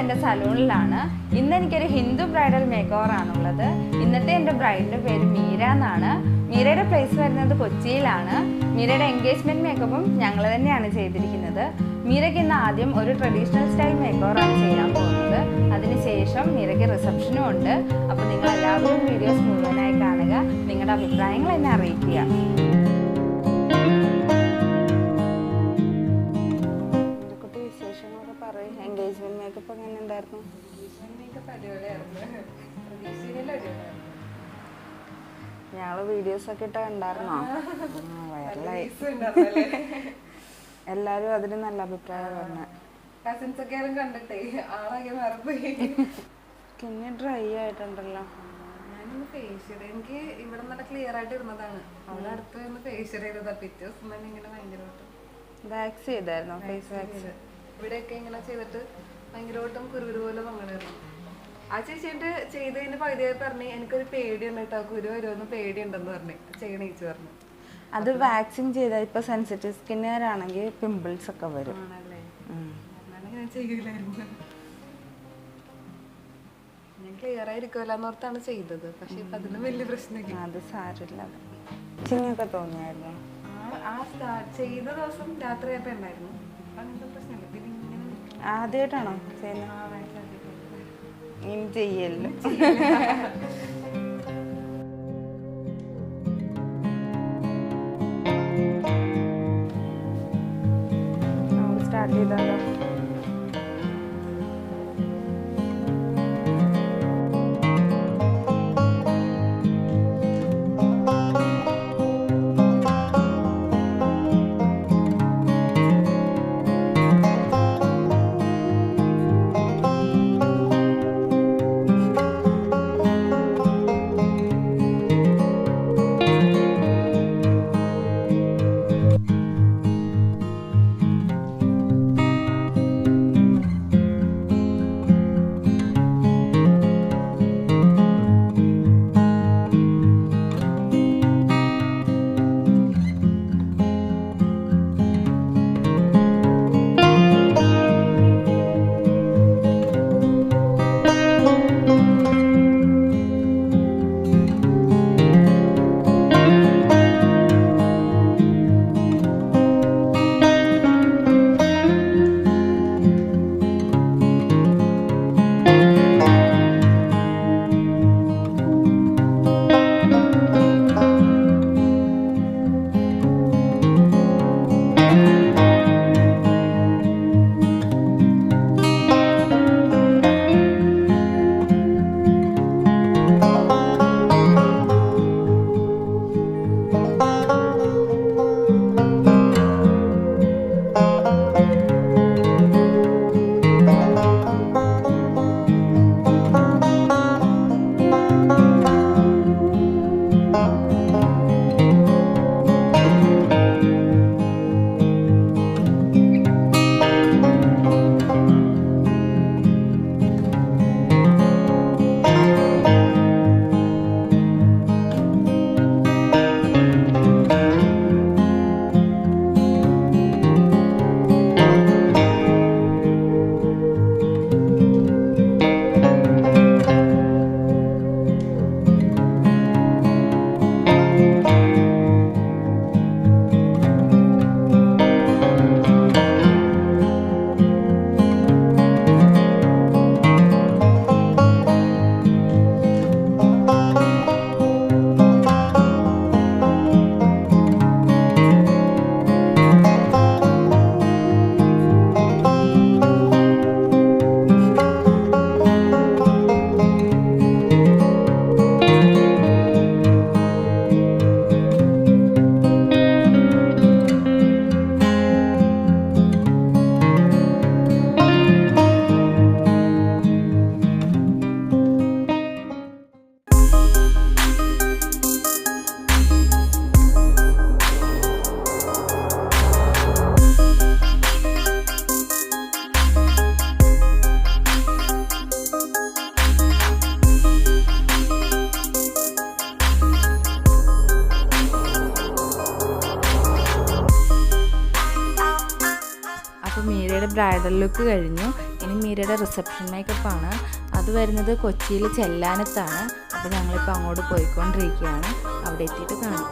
എൻ്റെ സലൂണിലാണ്. ഇന്ന് എനിക്കൊരു ഹിന്ദു ബ്രൈഡൽ മേക്കോവർ ആണുള്ളത്. ഇന്നത്തെ എൻ്റെ ബ്രൈഡിൻ്റെ പേര് മീര എന്നാണ്. മീരയുടെ പ്ലേസ് വരുന്നത് കൊച്ചിയിലാണ്. മീരയുടെ എൻഗേജ്മെൻറ്റ് മേക്കപ്പും ഞങ്ങൾ തന്നെയാണ് ചെയ്തിരിക്കുന്നത്. മീരയ്ക്ക് ഇന്ന് ആദ്യം ഒരു ട്രഡീഷണൽ സ്റ്റൈൽ മേക്കോവറാണ് ചെയ്യാൻ പോകുന്നത്. അതിനുശേഷം മീരയ്ക്ക് റിസപ്ഷനും ഉണ്ട്. അപ്പോൾ നിങ്ങൾ എല്ലാവരും വീഡിയോസ് മുഴുവനായി കാണുക. നിങ്ങളുടെ അഭിപ്രായങ്ങൾ എന്നെ അറിയിക്കുക. എൻഗേജ്മെന്റ് മേക്കപ്പ് എങ്ങനെ ഉണ്ടായിരുന്നു? ഞങ്ങള് വീഡിയോസ് ഒക്കെ ഇട്ട് കണ്ടായിരുന്നോ? വൈറലായി. എല്ലാരും അതിന് നല്ല അഭിപ്രായം പറഞ്ഞു. സ്കിന്ന് ഡ്രൈ ആയിട്ടുണ്ടല്ലോ. എനിക്ക് ഇവിടെ നല്ല ക്ലിയർ ആയിട്ട് ഇരുന്നതാണ്. അവിടെ അടുത്ത് ഫേഷ്യൽ ചെയ്തതാ. പിറ്റേ ദിവസം തന്നെ ഇങ്ങനെ ഭയങ്കരമായിട്ട് വാക്സ് ചെയ്തായിരുന്നു. ഫേസ് വാക്സ് ഇവിടെയൊക്കെ ഇങ്ങനെ ചെയ്തിട്ട് ഭയങ്കരമായിട്ടും കുരുകുരു പോലെ പൊങ്ങണായിരുന്നു. ആ ചേച്ചിട്ട് ചെയ്തതിന് പകുതിയായി പറഞ്ഞ് എനിക്കൊരു പേടിയുണ്ട് കേട്ടോ, കുരു വരുമെന്ന് പേടിയുണ്ടെന്ന് പറഞ്ഞ് ചെയ്യണേച്ച് പറഞ്ഞു. അത് വാക്സിങ് ചെയ്താൽ ഇപ്പൊ സെൻസിറ്റീവ് സ്കിന്നുകാരാണെങ്കിൽ പിമ്പിൾസ് ഒക്കെ വരും. ആണല്ലേ? ഞാൻ ചെയ്യൂലായിരുന്നു. ഞാൻ ക്ലിയർ ആയിരിക്കുമല്ലോ എന്നോർത്താണ് ചെയ്തത്. പക്ഷെ ഇപ്പൊ അതിനും വലിയ പ്രശ്നമില്ല. അത് സാരമില്ല. ചിങ്ങൊക്കെ തോന്നിയായിരുന്നു ആ ചെയ്ത ദിവസം രാത്രി ആയപ്പോ ഉണ്ടായിരുന്നു. ആദ്യമായിട്ടാണോ ചെയ്യുന്നത്? ഇനി ചെയ്യല്ലോ. സ്റ്റാർട്ട് ചെയ്താലോ? അപ്പോൾ മീരയുടെ ബ്രൈഡൽ ലുക്ക് കഴിഞ്ഞു. ഇനി മീരയുടെ റിസപ്ഷൻ മേക്കപ്പാണ്. അത് വരുന്നത് കൊച്ചിയിൽ ചെല്ലാനത്താണ്. അപ്പോൾ ഞങ്ങളിപ്പോൾ അങ്ങോട്ട് പോയിക്കൊണ്ടിരിക്കുകയാണ്. അവിടെ എത്തിയിട്ട് കാണാം.